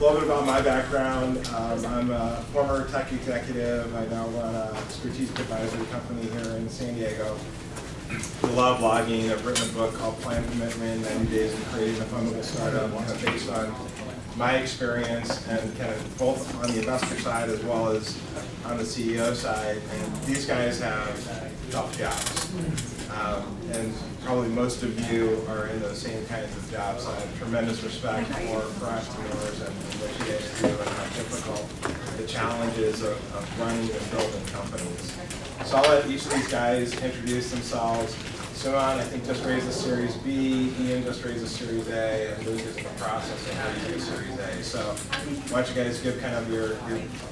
little bit about my background. I'm a former tech executive. I now run a strategic advisory company here in San Diego. I love blogging. I've written a book called Plan, Commitment, 90 Days of Creating a Fundable Startup, kind of based on my experience and kind of both on the investor side as well as on the CEO side. And these guys have tough jobs. And probably most of you are in those same kinds of jobs. I have tremendous respect for entrepreneurs and what you guys do and how difficult the challenges of running and building companies. So I'll let each of these guys introduce themselves. Suman, I think, just raised a Series B, Ian just raised a Series A, and Luke is in the process of raising a Series A. So why don't you guys give kind of your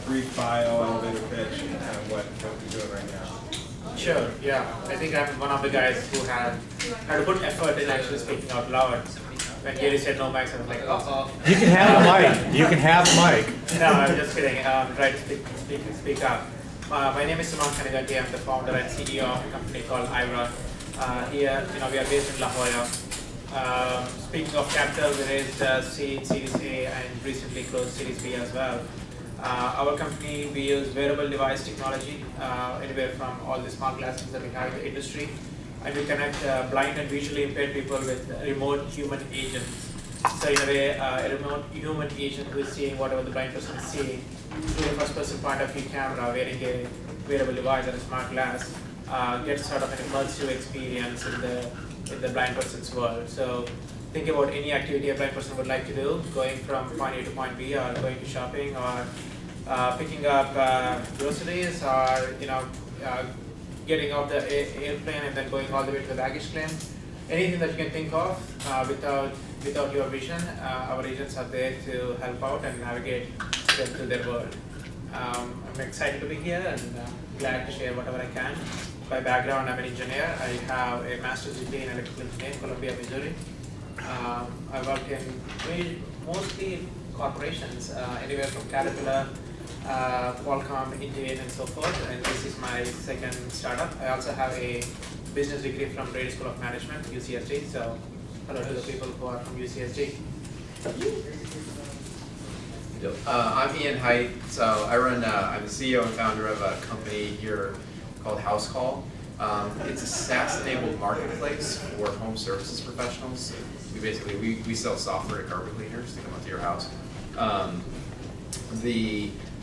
brief bio, elevator pitch, and kind of what you're doing right now. Sure, yeah. I think I'm one of the guys who had to put effort in actually speaking out loud. When Gary said no mics, I was like, uh-oh. You can have the mic. You can have the mic. No, I'm just kidding. Try to speak up. My name is Suman Kanuganti. I'm the founder and CEO of a company called Aira. Here, we are based in La Jolla. Speaking of capital, we raised seed, Series A, and recently closed Series B as well. Our company, we use wearable device technology, anywhere from all the smart glasses that we have in the industry, and we connect blind and visually impaired people with remote human agents. So in a way, a remote human agent who is seeing whatever the blind person is seeing through a first-person point of view camera, wearing a wearable device and a smart glass, gets sort of an immersive experience in the blind person's world. So think about any activity a blind person would like to do, going from point A to point B, or going to shopping, or picking up groceries, or getting off the airplane and then going all the way to the baggage claim. Anything that you can think of without your vision, our agents are there to help out and navigate them to their world. I'm excited to be here and glad to share whatever I can. By background, I'm an engineer. I have a master's degree in electrical engineering in Columbia, Missouri. I worked in mostly corporations, anywhere from Caterpillar, Qualcomm, Intuit, and so forth. And this is my second startup. I also have a business degree from Radio School of Management, UCSD. So hello to the people who are from UCSD. I'm Ian Heidt. So I'm the CEO and founder of a company here called House Call. It's a SaaS-enabled marketplace for home services professionals. We sell software to carpet cleaners to come up to your house.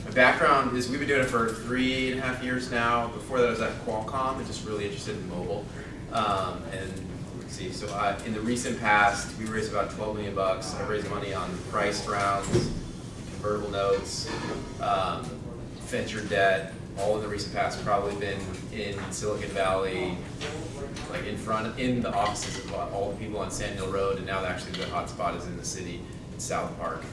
My background is we've been doing it for 3.5 years now. Before that I was at Qualcomm and just really interested in mobile. In the recent past, we raised about $12 million. I raised money on priced rounds, convertible notes, venture debt, all in the recent past. Probably been in Silicon Valley, like in the offices of all the people on Sand Hill Road, and now actually the hotspot is in the city, in South Park,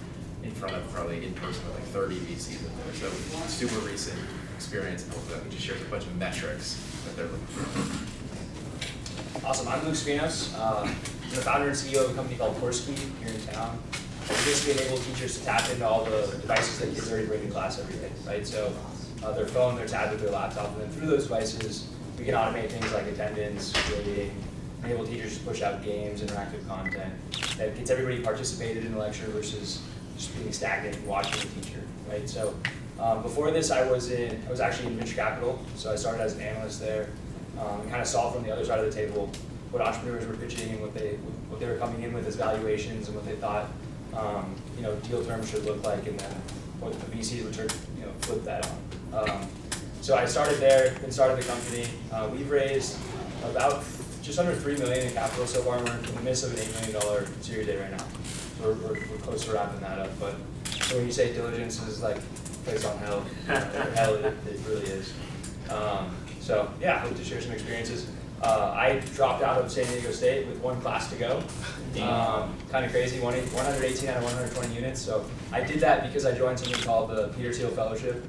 in front of probably in person with like 30 VCs up there. So super recent experience, and hopefully I can just share a bunch of metrics that they're looking for. Awesome, I'm Luke Sophinos. I'm the founder and CEO of a company called Korsky here in town. We basically enable teachers to tap into all the devices that kids already bring to class every day, right? So their phone, their tablet, their laptop, and then through those devices, we can automate things like attendance, grading, enable teachers to push out games, interactive content that gets everybody participated in the lecture versus just being stagnant and watching the teacher, right? So before this, I was actually in venture capital, so I started as an analyst there. And kind of saw from the other side of the table what entrepreneurs were pitching and what they were coming in with as valuations and what they thought deal terms should look like, and then what the VCs would flip that on. So I started there and started the company. We've raised about just under $3 million in capital so far. We're in the midst of an $8 million Series A right now. So we're close to wrapping that up. But so when you say diligence is like place on hell, hell it really is. So yeah, I hope to share some experiences. I dropped out of San Diego State with one class to go. Kind of crazy, 118 out of 120 units. So I did that because I joined something called the Peter Thiel Fellowship,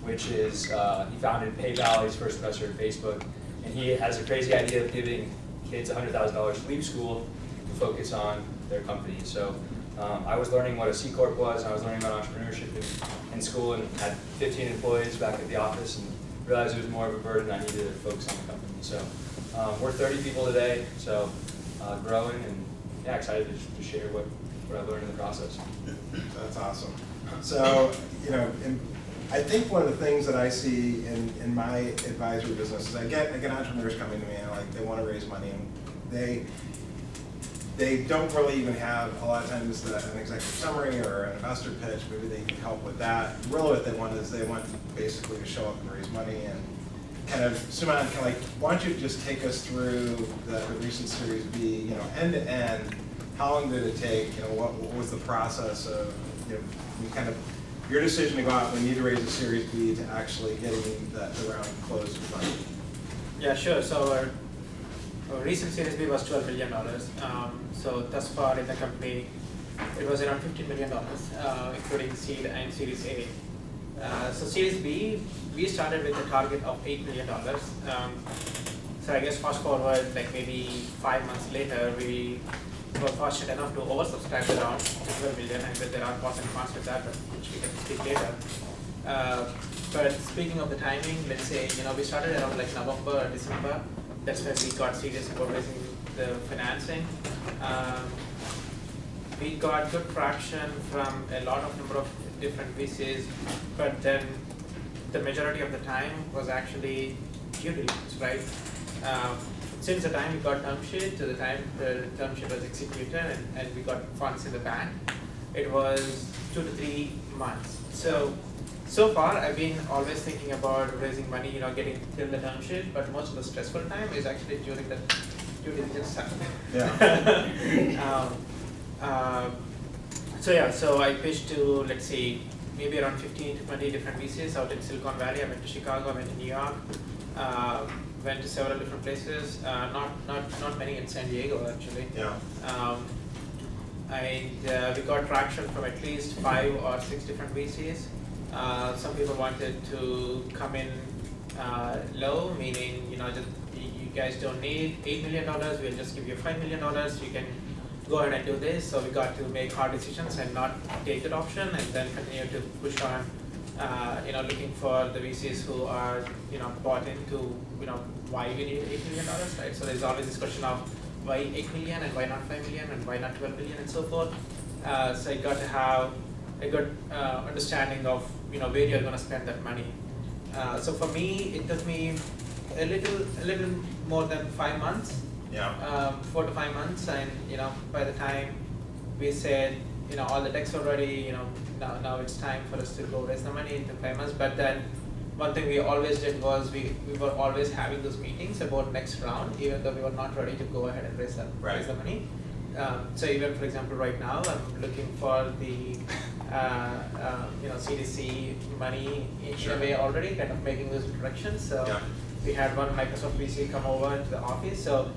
which is, he founded PayPal, he's first professor at Facebook, and he has a crazy idea of giving kids $100,000 to leave school to focus on their company. So I was learning what a C Corp was, and I was learning about entrepreneurship in school, and had 15 employees back at the office, and realized it was more of a burden. I needed to focus on the company. So we're 30 people today, so growing, and yeah, excited to share what I've learned in the process. That's awesome. So, you know, I think one of the things that I see in my advisory business is I get entrepreneurs coming to me and like they want to raise money and they don't really even have a lot of times an executive summary or an investor pitch. Maybe they can help with that. Really, what they want is they want basically to show up and raise money and kind of, Suman, kind of like, why don't you just take us through the recent Series B, you know, end to end. How long did it take? You know, what was the process of, you know, kind of your decision to go out, we need to raise a Series B to actually getting the round closed with money? Yeah, sure. So our recent Series B was $12 million. So thus far in the company, it was around $15 million, including seed and Series A. So Series B, we started with a target of $8 million. So I guess fast forward, like maybe 5 months later, we were fortunate enough to oversubscribe the round to 12 million, and there are pros and cons with that, which we can speak later. But speaking of the timing, let's say, you know, we started around like November or December. That's when we got serious about raising the financing. We got good traction from a lot of number of different VCs, but then the majority of the time was actually due diligence, right? Since the time we got term sheet to the time the term sheet was executed and we got funds in the bank, it was 2 to 3 months. So far, I've been always thinking about raising money, you know, getting till the term sheet, but most of the stressful time is actually during the due diligence time. Yeah. So I pitched to, let's say, maybe around 15 to 20 different VCs out in Silicon Valley. I went to Chicago, I went to New York, went to several different places, not many in San Diego actually. Yeah. And we got traction from at least 5 or 6 different VCs. Some people wanted to come in low, meaning, you know, just, you guys don't need $8 million, we'll just give you $5 million, you can go ahead and do this. So we got to make hard decisions and not take that option, and then continue to push on, you know, looking for the VCs who are, you know, bought into, you know, why we need $8 million, right? So there's always this question of why 8 million and why not 5 million and why not 12 million and so forth. So you got to have a good understanding of, you know, where you're going to spend that money. So for me, it took me a little more than 5 months. Yeah. 4 to 5 months, and you know, by the time we said, you know, all the techs are ready, you know, now it's time for us to go raise the money into 5 months. But then one thing we always did was we were always having those meetings about next round, even though we were not ready to go ahead and raise the money. So even for example, right now I'm looking for the you know, CDC money in a way already, kind of making those introductions. So Yeah. we had one Microsoft VC come over to the office. So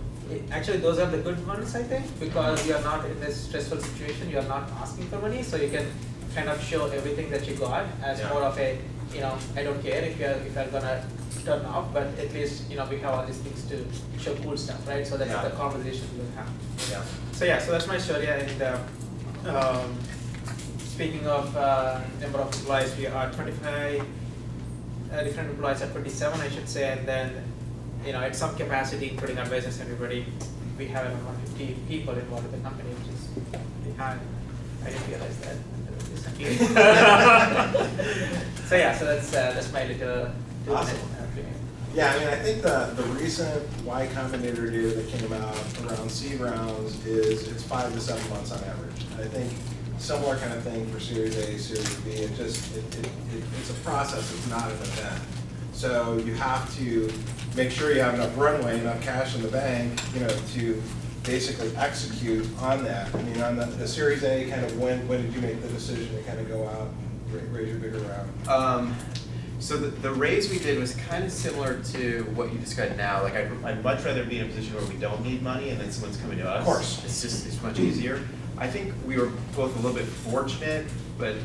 actually those are the good ones, I think, because you are not in this stressful situation, you are not asking for money, so you can kind of show everything that you got as Yeah. more of a, you know, I don't care if you're gonna turn off, but at least, you know, we have all these things to show cool stuff, right? So that's Yeah. the conversation we'll have. Yeah. So that's my story. And speaking of number of employees, we are 25 different employees at 27, I should say, and then, you know, at some capacity, including advisors and everybody, we have around 150 people involved in the company, which is pretty high. I didn't realize that. So that's my little 2 Awesome. minute thing. Yeah, I mean, I think the recent Y Combinator data that came out around seed rounds is it's 5 to 7 months on average. I think similar kind of thing for Series A, Series B. It's a process. It's not an event. So you have to make sure you have enough runway, enough cash in the bank, you know, to basically execute on that. I mean, on the Series A, kind of when did you make the decision to kind of go out and raise your bigger round? So the raise we did was kind of similar to what you described now. Like I'd much rather be in a position where we don't need money and then someone's coming to us. Of course. It's much easier. I think we were both a little bit fortunate, but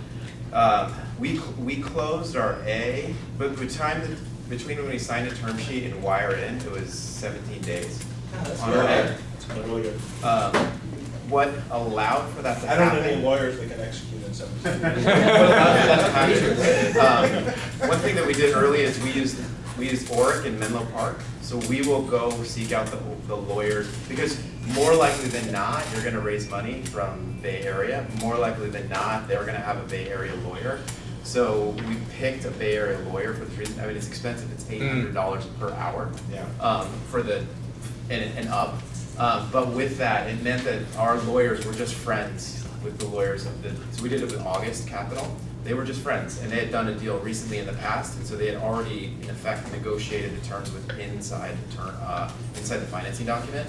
we closed our A, but between when we signed a term sheet and wire it in, it was 17 days. On our A. That's really good. What allowed for that to I don't happen? know any lawyers that can execute in 17 days. One thing that we did early is we used Oric in Menlo Park. So we will go seek out the lawyers, because more likely than not, you're gonna raise money from Bay Area. More likely than not, they're gonna have a Bay Area lawyer. So we picked a Bay Area lawyer for the reason, I mean, it's expensive, it's $800 per hour. Yeah. For the, and up. But with that, it meant that our lawyers were just friends with the lawyers of the, so we did it with August Capital. They were just friends, and they had done a deal recently in the past, and so they had already, in effect, negotiated the terms with inside the financing document.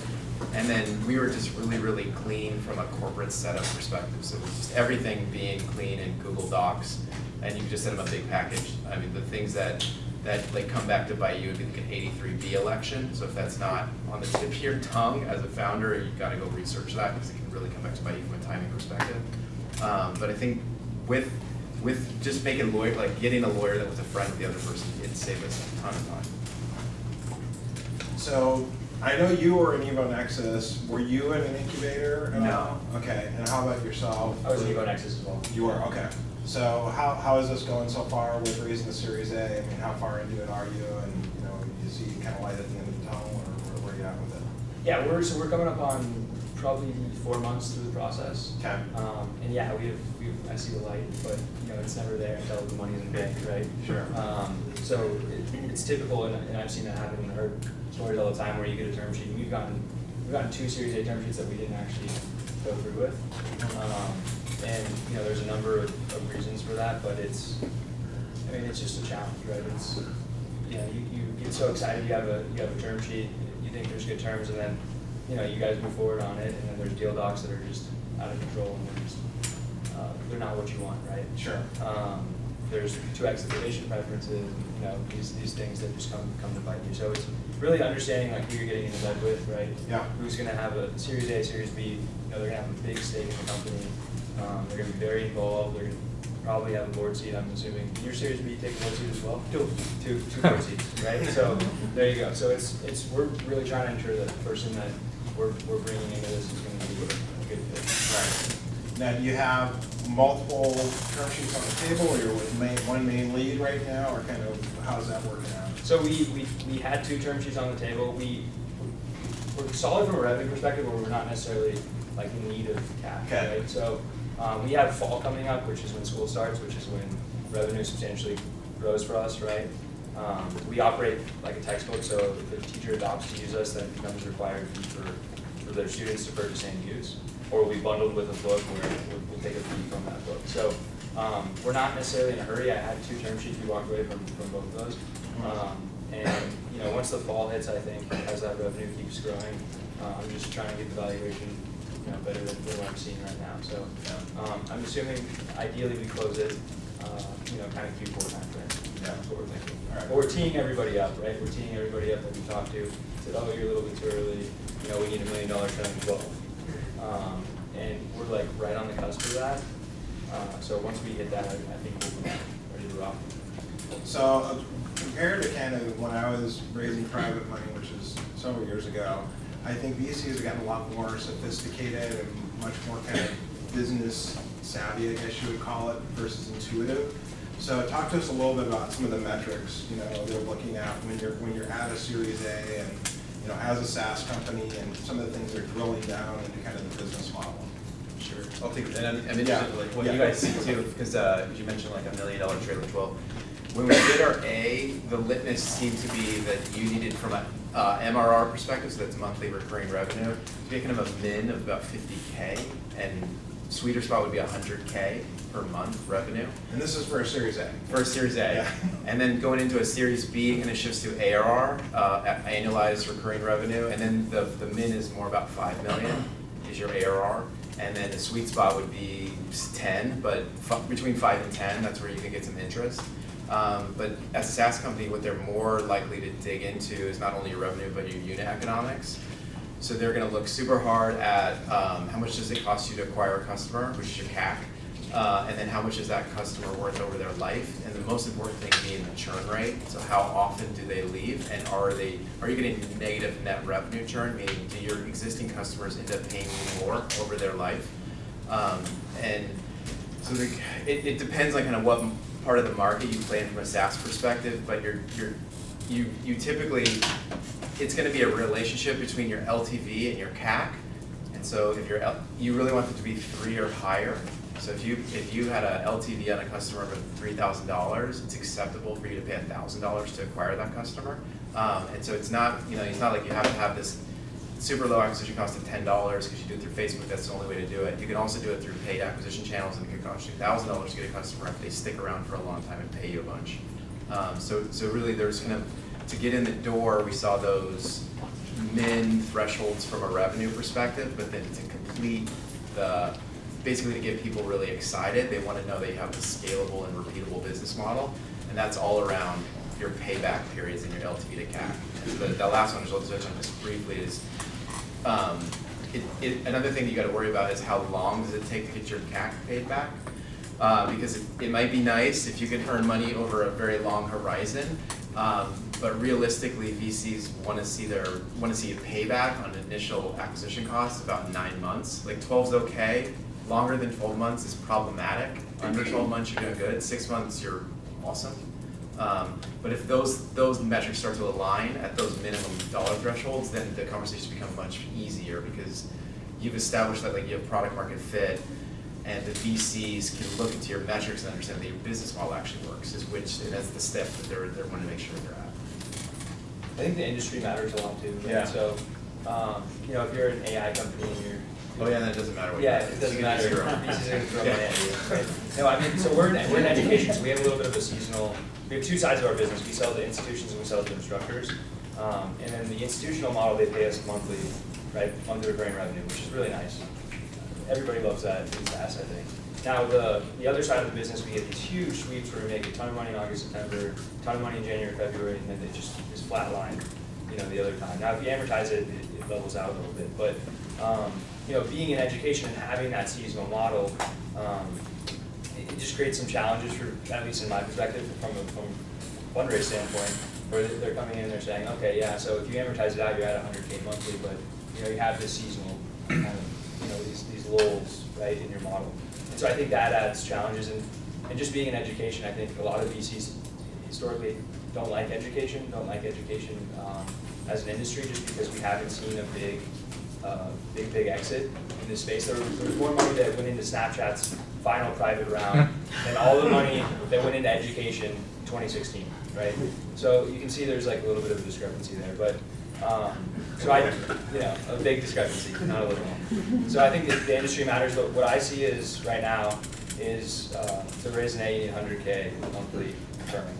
And then we were just really clean from a corporate setup perspective. So it was just everything being clean in Google Docs, and you could just send them a big package. I mean, the things that like come back to bite you would be like an 83B election. So if that's not on the tip of your tongue as a founder, you've got to go research that because it can really come back to bite you from a timing perspective. But I think with just making lawyer, like getting a lawyer that was a friend of the other person, it saved us a ton of time. So I know you were in Evo Nexus. Were you in an incubator at all? Okay, and how about yourself? I was in Evo Nexus as well. You were, okay. So how is this going so far with raising the Series A? I mean, how far into it are you? And you see kind of light at the end of the tunnel, or where are you at with it? Yeah, we're coming up on probably 4 months through the process. Okay. And yeah, I see the light, but it's never there until the money's in the bank, right? Sure. So it's typical, and I've seen that happen and heard stories all the time where you get a term sheet. We've gotten 2 Series A term sheets that we didn't actually go through with. And there's a number of reasons for that, but it's just a challenge, right? It's you get so excited you have a term sheet, you think there's good terms, and then you guys move forward on it, and then there's deal docs that are just out of control, and they're not what you want, right? Sure. There's 2x liquidation preferences, these things that just come to bite you. So it's really understanding like who you're getting into bed with, right? Yeah. Who's going to have a Series A, Series B? They're going to have a big stake in the company. They're going to be very involved. They're going to probably have a board seat, I'm assuming. Your Series B take a board seat as well? Two board seats, right? So there you go. So we're really trying to ensure that the person that we're bringing into this is going to be a good fit. Right. Now, do you have multiple term sheets on the table, or you're with one main lead right now, or kind of how's that working out? So we had 2 term sheets on the table. We're solid from a revenue perspective, but we're not necessarily like in need of cash, Okay. right? So we have fall coming up, which is when school starts, which is when revenue substantially grows for us, right? We operate like a textbook, so if the teacher adopts to use us, then it becomes a required fee for their students to purchase and use. Or we bundled with a book where we'll take a fee from that book. So we're not necessarily in a hurry. I had 2 term sheets. We walked away from both of those. And once the fall hits, I think as that revenue keeps growing, I'm just trying to get the valuation better than what I'm seeing right now. So I'm assuming ideally we close it kind of Q4 timeframe. Yeah. That's what we're thinking. All right. But we're teeing everybody up, right? We're teeing everybody up that we talked to. Said, oh, you're a little bit too early. We need $1 million trying 12. And we're like right on the cusp of that. So once we hit that, I think we'll be ready to rock. So compared to kind of when I was raising private money, which is several years ago, I think VCs have gotten a lot more sophisticated and much more kind of business savvy, I guess you would call it, versus intuitive. So talk to us a little bit about some of the metrics they're looking at when you're at a Series A and as a SaaS company, and some of the things they're drilling down into kind of the business model. Sure, I'll take it. And I'm interested in like what you guys see too, because you mentioned like $1 million trailing 12. When we did our A, the litmus seemed to be that you needed from a MRR perspective, so that's monthly recurring revenue, to get kind of a min of about 50K, and sweeter spot would be 100K per month revenue. And this is for a Series A. For a Series A. Yeah. And then going into a Series B, it kind of shifts to ARR, annualized recurring revenue, and then the min is more about 5 million is your ARR. And then the sweet spot would be 10, but between 5 and 10, that's where you can get some interest. But as a SaaS company, what they're more likely to dig into is not only your revenue, but your unit economics. So they're gonna look super hard at how much does it cost you to acquire a customer, which is your CAC, and then how much is that customer worth over their life, and the most important thing being the churn rate. So how often do they leave, and are you getting negative net revenue churn, meaning do your existing customers end up paying you more over their life? And so it depends on kind of what part of the market you play in from a SaaS perspective, but you typically, it's going to be a relationship between your LTV and your CAC, And so if you really want it to be 3 or higher. So if you had a LTV on a customer of $3,000, it's acceptable for you to pay $1,000 to acquire that customer. And so it's not like you have to have this super low acquisition cost of $10 because you do it through Facebook. That's the only way to do it. You can also do it through paid acquisition channels, and it could cost you $1,000 to get a customer if they stick around for a long time and pay you a bunch. So really, there's kind of, to get in the door, we saw those min thresholds from a revenue perspective, but then to complete basically to get people really excited, they want to know they have a scalable and repeatable business model, and that's all around your payback periods and your LTV to CAC. And the last one, I'll touch on this briefly, is another thing that you got to worry about is how long does it take to get your CAC paid back? Because it might be nice if you can earn money over a very long horizon, but realistically, VCs want to see a payback on initial acquisition costs about 9 months. Like 12's okay. Longer than 12 months is problematic. Under 12 months, you're doing good. 6 months, you're awesome. But if those metrics start to align at those minimum dollar thresholds, then the conversations become much easier because you've established that you have product market fit, and the VCs can look into your metrics and understand that your business model actually works. And that's the step that they're wanting to make sure they're at. I think the industry matters a lot too. Right? Yeah. So, if you're an AI company and you're Then it doesn't matter what. yeah, you it doesn't you matter. can use your own. VCs are gonna throw money at you, right? No, I mean, so we're in education, so we have a little bit of a seasonal. We have two sides of our business. We sell to institutions and we sell to instructors. And then the institutional model, they pay us monthly, right? Monthly recurring revenue, which is really nice. Everybody loves that. It's the asset thing. Now the other side of the business, we get these huge sweeps where we make a ton of money in August, September, a ton of money in January, February, and then it just is flatlined, the other time. Now if you amortize it, it levels out a little bit. But being in education and having that seasonal model, it just creates some challenges for, at least in my perspective, from a fundraise standpoint, where they're coming in and they're saying, okay, yeah, so if you amortize it out, you're at 100K monthly, but you have this seasonal kind of, these lulls, right, in your model. And so I think that adds challenges, and just being in education, I think a lot of VCs historically don't like education as an industry, just because we haven't seen a big exit in this space. There was more money that went into Snapchat's final private round than all the money that went into education in 2016, right? So you can see there's a little bit of a discrepancy there, but a big discrepancy, not a little one. So I think the industry matters, but what I see is right now is to raise an A 100K monthly recurring.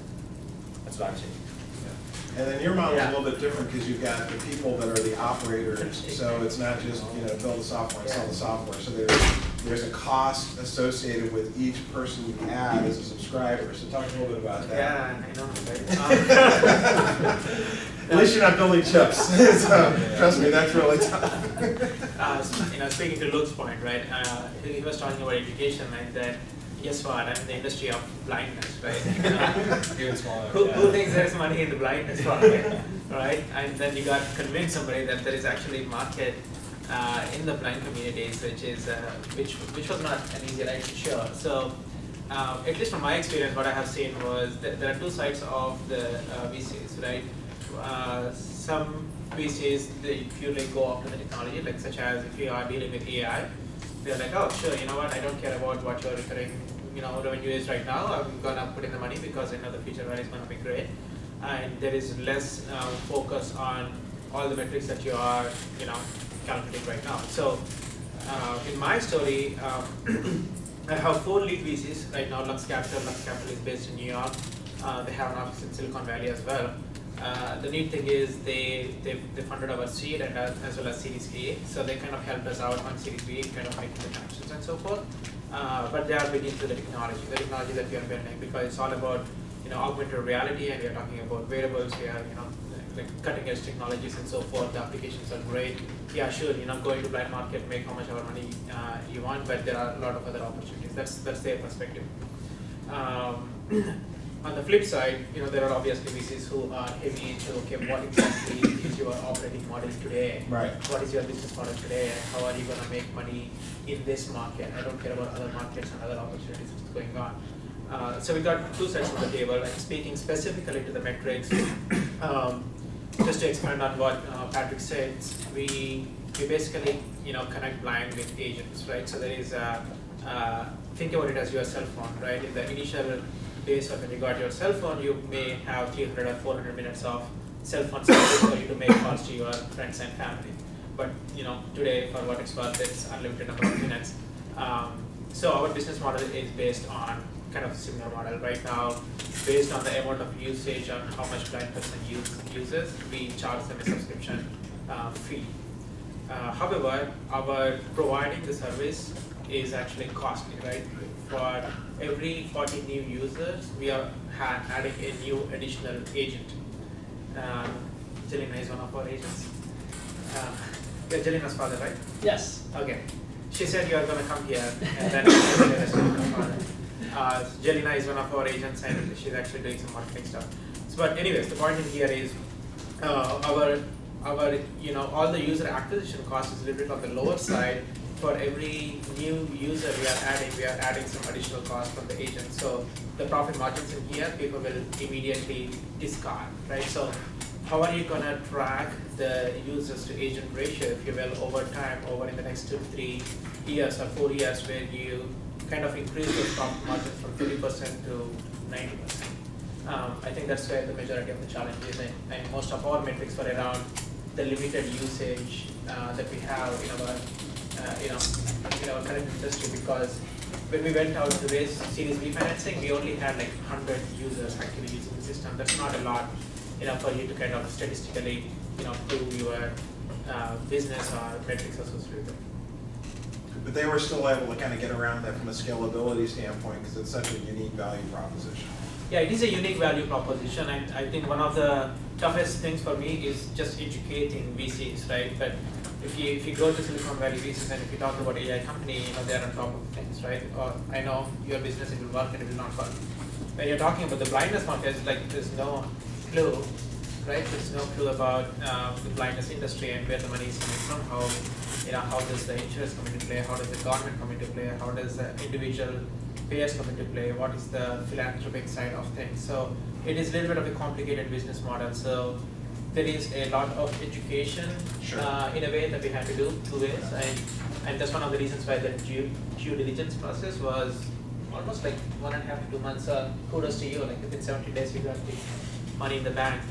That's what I'm seeing. And then your model is a little bit different because you've got the people that are the operators. So it's not just build the software and sell the software. So there's a cost associated with each person you add as a subscriber. So talk a little bit about that. Yeah, I know, right? At least you're not building chips. So, trust me, that's really tough. Speaking to Luke's point, right? He was talking about education, like that. Guess what? I'm in the industry of blindness, right? Who thinks there's money in the blindness market, right? And then you got to convince somebody that there is actually market in the blind communities, which was not an easy ride to show. So, at least from my experience, what I have seen was that there are two sides of the VCs, right? Some VCs, they purely go after the technology, such as if you are dealing with AI, they're like, oh, sure, you know what, I don't care about what your recurring revenue is right now. I'm going to put in the money because I know the future is going to be great. And there is less focus on all the metrics that you are, calculating right now. So in my story, I have 4 lead VCs right now. Lux Capital is based in New York. They have an office in Silicon Valley as well. The neat thing is they funded our seed and as well as Series A, so they kind of helped us out on Series B, kind of making the connections and so forth. But they are big into the technology that we are building, because it's all about augmented reality, and we are talking about wearables. We are cutting edge technologies and so forth. The applications are great. Yeah, sure, going to blind market, make how much of money you want, but there are a lot of other opportunities. That's their perspective. On the flip side, there are obviously VCs who are heavy into, okay, what exactly is your operating model today? Right. What is your business model today? And how are you going to make money in this market? I don't care about other markets and other opportunities that's going on. So we got two sides of the table, and speaking specifically to the metrics, just to expand on what Patrick said, we we basically connect blind with agents, right? So there is think about it as your cell phone, right? In the initial days of when you got your cell phone, you may have 300 or 400 minutes of cell phone service for you to make calls to your friends and family. But today, for what it's worth, it's unlimited number of minutes. So our business model is based on kind of a similar model right now. Based on the amount of usage and how much blind person uses, we charge them a subscription fee. However, our providing the service is actually costly, right? For every 40 new users, we are adding a new additional agent. Jelena is one of our agents. You're Jelena's father, right? Yes. Okay. She said you are going to come here, and then Jelena's father. Jelena is one of our agents, and she's actually doing some marketing stuff. So, but anyways, the point in here is our all the user acquisition cost is a little bit on the lower side. For every new user we are adding some additional cost from the agent. So the profit margins in here, people will immediately discard, right? So how are you going to track the users to agent ratio, if you will, over time, over in the next 2 to 3 years or 4 years, where you kind of increase those profit margins from 30% to 90%? I think that's where the majority of the challenge is, and most of our metrics were around the limited usage that we have in our current industry, because when we went out to raise Series B financing, we only had like 100 users actually using the system. That's not a lot, for you to kind of statistically, prove your business or metrics associated with it. But they were still able to kind of get around that from a scalability standpoint because it's such a unique value proposition. Yeah, it is a unique value proposition, and I think one of the toughest things for me is just educating VCs, right? But if you go to Silicon Valley VCs and if you talk about AI company, they're on top of things, right? Or I know your business, it will work and it will not work. When you're talking about the blindness market, there's no clue, right? There's no clue about the blindness industry and where the money is coming from, how does the insurance come into play, how does the government come into play, how does the individual payers come into play, what is the philanthropic side of things. So it is a little bit of a complicated business model. So there is a lot of education in a way that we had to do 2 ways, and that's one of the reasons why the due diligence process was almost like 1.5 to 2 months. Kudos to you, like within 70 days we got the money in the bank.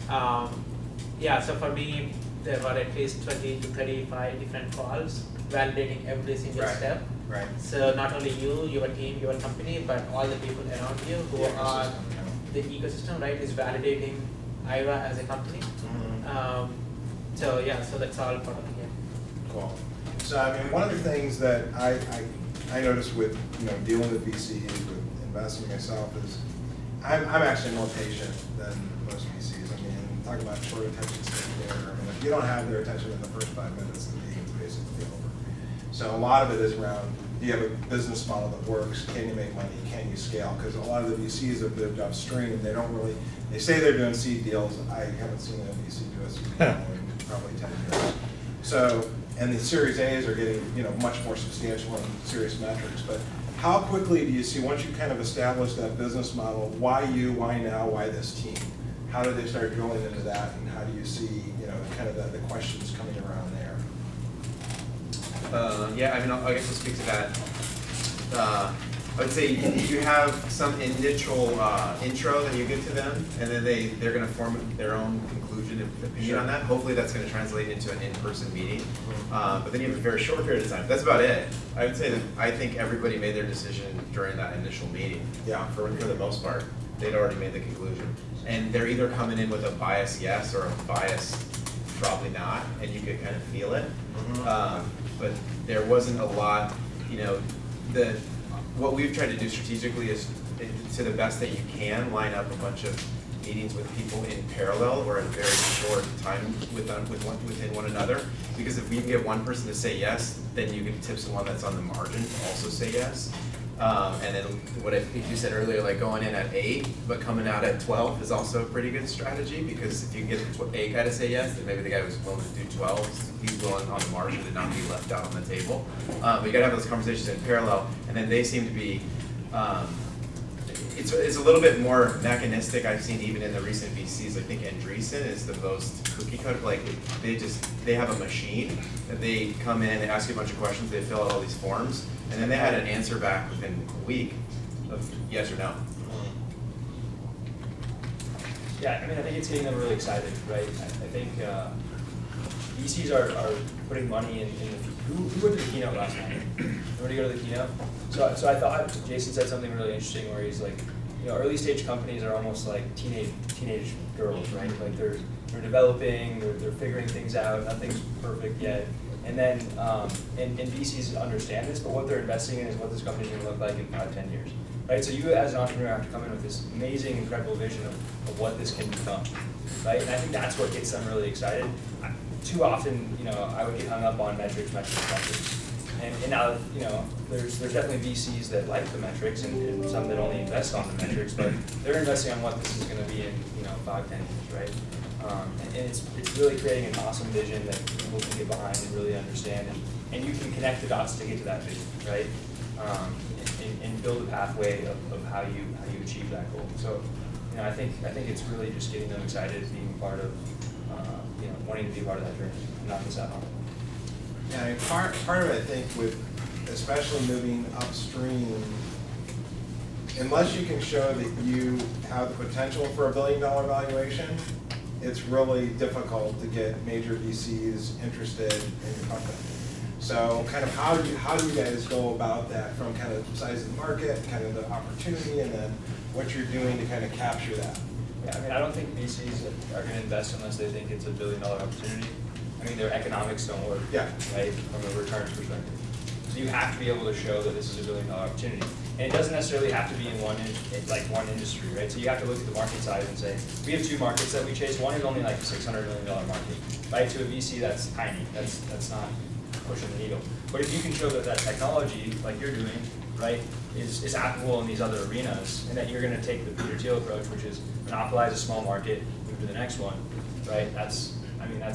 So for me, there were at least 20 to 35 different calls validating every single step. Right. So not only you, your team, your company, but all the people around you who are the ecosystem, right, is validating Aira as a company. Mm-hmm. So that's all part of it. Yeah. Cool. So I mean, one of the things that I noticed with dealing with VCs, with investing myself, is I'm actually more patient than most VCs. I mean, talking about short attention span there. I mean, if you don't have their attention in the first 5 minutes, the meeting's basically over. So a lot of it is around, do you have a business model that works? Can you make money? Can you scale? Because a lot of the VCs have lived upstream. They don't really, they say they're doing seed deals. I haven't seen a VC do a seed deal in probably 10 years. So, and the Series A's are getting much more substantial and serious metrics. But how quickly do you see, once you kind of establish that business model, why you, why now, why this team? How do they start drilling into that, and how do you see kind of the questions coming around there? I guess I'll speak to that. I would say you have some initial intro that you give to them, and then they're going to form their own conclusion and opinion on that. Hopefully that's going to translate into an in-person meeting. But then you have a very short period of time. That's about it. I would say that I think everybody made their decision during that initial meeting. Yeah. For the most part, they'd already made the conclusion. And they're either coming in with a bias yes or a bias probably not, and you could kind of feel it. But there wasn't a lot, what we've tried to do strategically is, to the best that you can, line up a bunch of meetings with people in parallel or at a very short time within one another. Because if we can get one person to say yes, then you can tip someone that's on the margin to also say yes. And then what I think you said earlier, like going in at 8, but coming out at 12 is also a pretty good strategy, because if you can get the 8 guy to say yes, then maybe the guy who's willing to do 12, he's willing on the margin to not be left out on the table. But you gotta have those conversations in parallel, and then they seem to be, it's a little bit more mechanistic. I've seen even in the recent VCs. I think Andreessen is the most cookie cutter. Like they have a machine that they come in, they ask you a bunch of questions, they fill out all these forms, and then they had an answer back within a week of yes or no. Yeah, I mean, I think it's getting them really excited, right? I think VCs are putting money in the, who went to the keynote last night? Everybody go to the keynote? So I thought Jason said something really interesting where he's like, you know, early stage companies are almost like teenage girls, right? Like they're developing, they're figuring things out, nothing's perfect yet. And then, and VCs understand this, but what they're investing in is what this company is gonna look like in 5-10 years. Right, so you as an entrepreneur have to come in with this amazing, incredible vision of what this can become, right? And I think that's what gets them really excited. Too often, you know, I would get hung up on metrics. And now, you know, there's definitely VCs that like the metrics and some that only invest on the metrics, but they're investing on what this is going to be in, you know, 5-10 years, right? And it's really creating an awesome vision that people can get behind and really understand, and you can connect the dots to get to that vision, right? And build a pathway of how you achieve that goal. So, you know, I think it's really just getting them excited, being part of, you know, wanting to be part of that journey, and not miss out on it. Yeah, I mean, part of it, I think, with especially moving upstream, unless you can show that you have the potential for $1 billion valuation, it's really difficult to get major VCs interested in your company. So kind of how do you guys go about that from kind of size of the market, kind of the opportunity, and then what you're doing to kind of capture that? Yeah, I mean, I don't think VCs are going to invest unless they think it's a $1 billion opportunity. I mean, their economics don't work, Yeah. right, from a returns perspective. So you have to be able to show that this is $1 billion opportunity. And it doesn't necessarily have to be in one industry, right? So you have to look at the market size and say, we have two markets that we chase. One is only like $600 million market, right? To a VC, that's tiny. That's not pushing the needle. But if you can show that that technology, like you're doing, right, is applicable in these other arenas, and that you're going to take the Peter Thiel approach, which is monopolize a small market, move to the next one, right? That's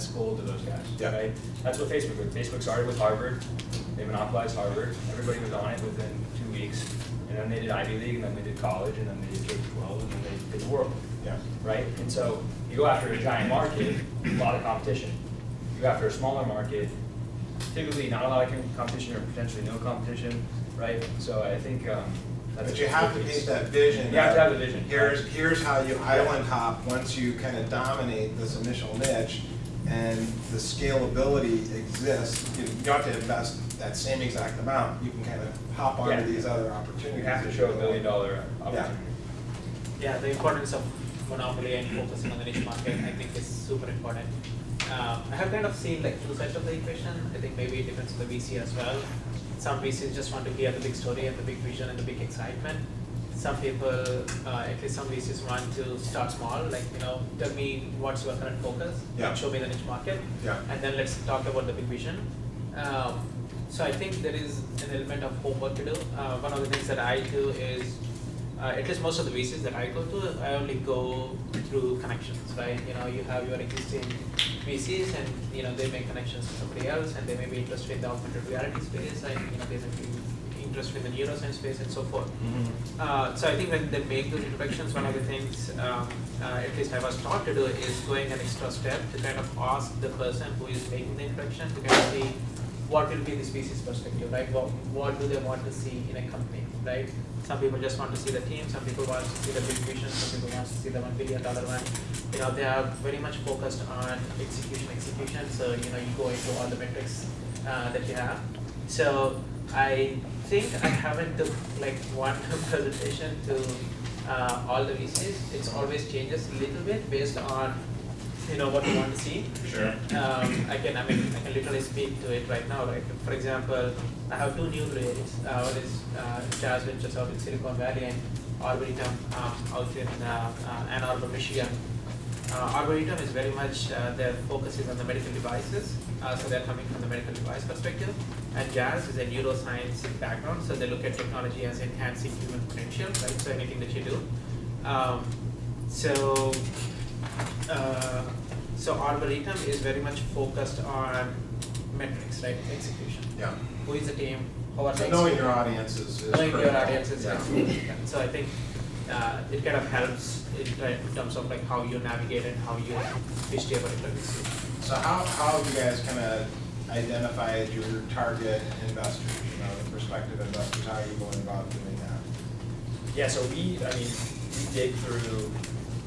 gold to those guys, Yeah. right? That's what Facebook did. Facebook started with Harvard. They monopolized Harvard. Everybody was on it within 2 weeks. And then they did Ivy League, and then they did college, and then they did K-12, and then they did the world. Yeah. Right? And so you go after a giant market, a lot of competition. You go after a smaller market, typically not a lot of competition or potentially no competition, right? So I think that's. But you have to paint that vision. You have to have the vision. Here's how you island hop once you kind of dominate this initial niche, and the scalability exists. You don't have to invest that same exact amount. You can kind of hop onto these other opportunities. You have to show $1 billion opportunity. Yeah, the importance of monopoly and focusing on the niche market, I think, is super important. I have kind of seen like two sides of the equation. I think maybe it depends on the VC as well. Some VCs just want to hear the big story and the big vision and the big excitement. Some people, at least some VCs, want to start small, like, you know, tell me what's your current focus, and show me the niche market, and then let's talk about the big vision. So I think there is an element of homework to do. One of the things that I do is, at least most of the VCs that I go to, I only go through connections, right? You know, you have your existing VCs, and you know they make connections to somebody else, and they may be interested in the augmented reality space, and you know they may be interested in the neuroscience space, and so forth. So I think when they make those introductions, one of the things, at least I was taught to do, is going an extra step to kind of ask the person who is making the introduction to kind of see what will be this VC's perspective, right? What do they want to see in a company, right? Some people just want to see the team, some people want to see the big vision, some people want to see the $1 billion one. You know, they are very much focused on execution. So, you know, you go into all the metrics that you have. So I think I haven't took like one presentation to all the VCs. It's always changes a little bit based on, you know, what you want to see. Sure. I can literally speak to it right now. Right? For example, I have two new rates. One is Jazz Ventures out in Silicon Valley, and Arboretum out in Ann Arbor, Michigan. Arboretum is very much, their focus is on the medical devices, so they're coming from the medical device perspective. And Jazz is a neuroscience background, so they look at technology as enhancing human potential, right? So anything that you do. So Arboretum is very much focused on metrics, right? Execution. Yeah. Who is the team? How are So they knowing your executing? audience is Knowing your critical. audience is Yeah. executing. So I think it kind of helps in terms of like how you navigate and how you pitch to a particular VC. So how have you guys kind of identified your target investors, the prospective investors? How are you going about doing that? Yeah, so we dig through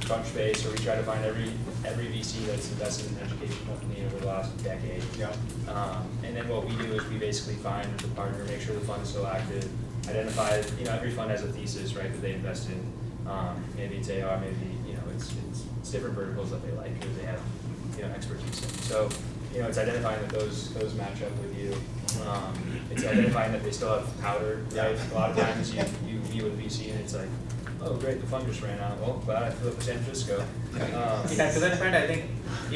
Crunchbase, or we try to find every VC that's invested in an education company over the last decade. Yeah. And then what we do is we basically find the partner, make sure the fund is still active, identify, every fund has a thesis, right, that they invest in. Maybe it's AR, maybe, it's different verticals that they like, because they have, expertise in. So, it's identifying that those match up with you. It's identifying that they still have powder, right? A lot of times you meet with a VC and it's like, oh great, the fund just ran out. Well, glad I flew up to San Francisco. Yeah, to that point, I think,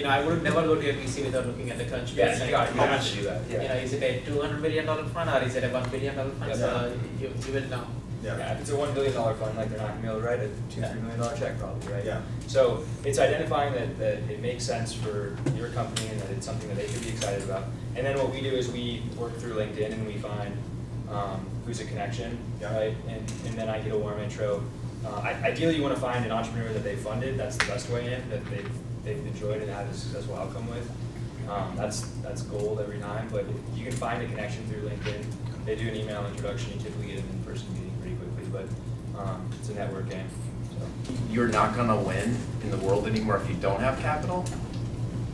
I would never go to a VC without looking at the Crunchbase. Yeah, you how have much, to do that. Yeah. is it a $200 million fund or is it a $1 billion fund? Yeah. So you will know. Yeah, if it's a $1 billion fund, like they're not gonna be able to write a $2-3 million check probably, right? Yeah. So it's identifying that it makes sense for your company and that it's something that they could be excited about. And then what we do is we work through LinkedIn and we find who's a connection, Yeah. right? And then I get a warm intro. Ideally, you want to find an entrepreneur that they funded. That's the best way in, that they've enjoyed and had a successful outcome with. That's gold every time. But if you can find a connection through LinkedIn. They do an email introduction. You typically get an in-person meeting pretty quickly, but it's a network game. So. You're not gonna win in the world anymore if you don't have capital,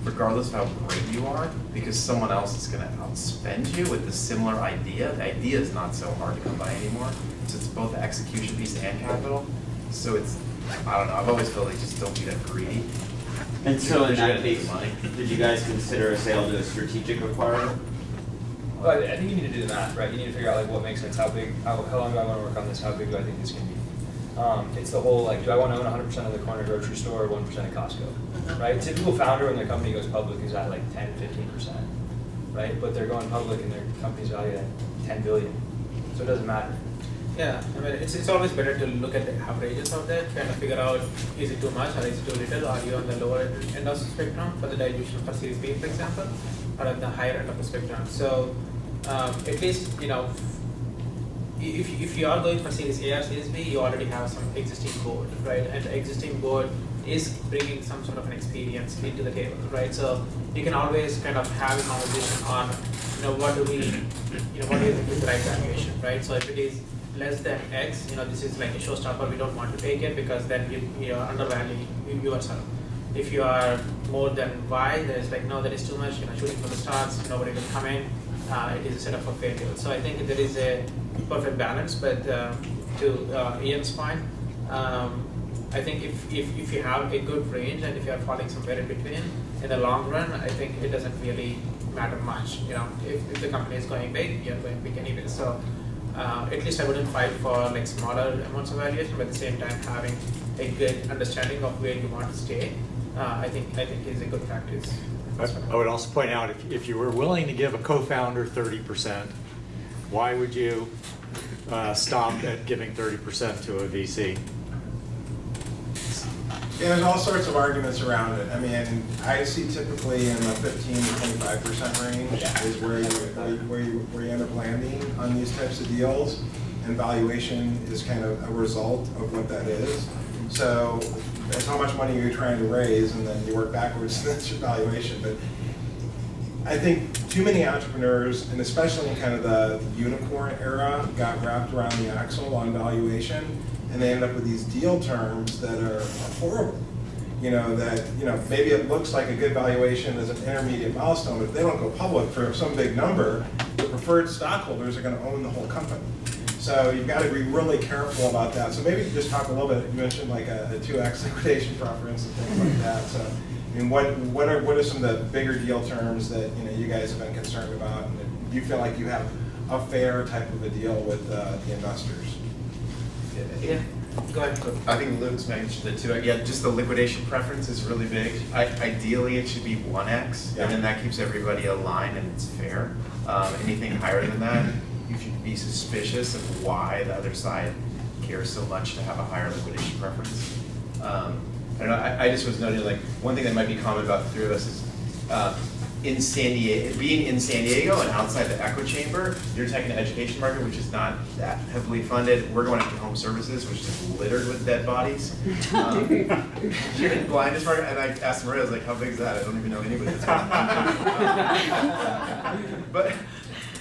regardless of how great you are, because someone else is gonna outspend you with a similar idea. The idea is not so hard to come by anymore. So it's both the execution piece and capital. So it's, I don't know, I've always felt like just don't be that greedy. And so in You're that gonna need case, money. did you guys consider a sale to a strategic acquirer? Well, I think you need to do the math, right? You need to figure out like what makes sense, how big, how long do I want to work on this, how big do I think this can be? It's the whole like, do I want to own 100% of the corner grocery store or 1% of Costco, right? Typical founder when their company goes public is at like 10-15%, right? But they're going public and their company's valued at 10 billion, so it doesn't matter. Yeah, it's always better to look at the averages of that, kind of figure out is it too much or is it too little, are you on the lower end of the spectrum for the dilution for Series B, for example, or at the higher end of the spectrum. So at least, if you are going for Series A or Series B, you already have some existing board, right? And the existing board is bringing some sort of an experience into the table, right? So you can always kind of have a conversation on, what do you think is the right valuation, right? So if it is less than X, this is like a showstopper, we don't want to take it because then you are undervaluing yourself. If you are more than Y, there's like, no, that is too much, shooting for the stars, nobody will come in, it is a setup for failure. So I think there is a perfect balance, but to Ian's point, I think if you have a good range and if you are falling somewhere in between, in the long run, I think it doesn't really matter much. If the company is going big, you're going big anyway. So at least I wouldn't fight for like smaller amounts of valuation, but at the same time having a good understanding of where you want to stay, I think is a good practice. I would also point out, if you were willing to give a co-founder 30%, why would you stop at giving 30% to a VC? Yeah, there's all sorts of arguments around it. I mean, I see typically in the 15 to 25% range is where you end up landing on these types of deals, and valuation is kind of a result of what that is. So that's how much money you're trying to raise, and then you work backwards, and that's your valuation. But I think too many entrepreneurs, and especially in kind of the unicorn era, got wrapped around the axle on valuation, and they end up with these deal terms that are horrible. Maybe it looks like a good valuation as an intermediate milestone, but if they don't go public for some big number, the preferred stockholders are going to own the whole company. So you've got to be really careful about that. So maybe just talk a little bit. You mentioned like a 2x liquidation preference and things like that. So I mean, what are some of the bigger deal terms that you guys have been concerned about, and do you feel like you have a fair type of a deal with the investors? Yeah, go ahead. I think Luke's mentioned it too. Yeah, just the liquidation preference is really big. Ideally, it should be 1x, and then that keeps everybody aligned and it's fair. Anything higher than that, you should be suspicious of why the other side cares so much to have a higher liquidation preference. I don't know, I just was noting, like, one thing that might be common about the three of us is in San Diego, being in San Diego and outside the echo chamber, you're taking the education market, which is not that heavily funded. We're going after home services, which is littered with dead bodies. You're in blindness market, and I asked Maria, I was like, how big is that? I don't even know anybody that's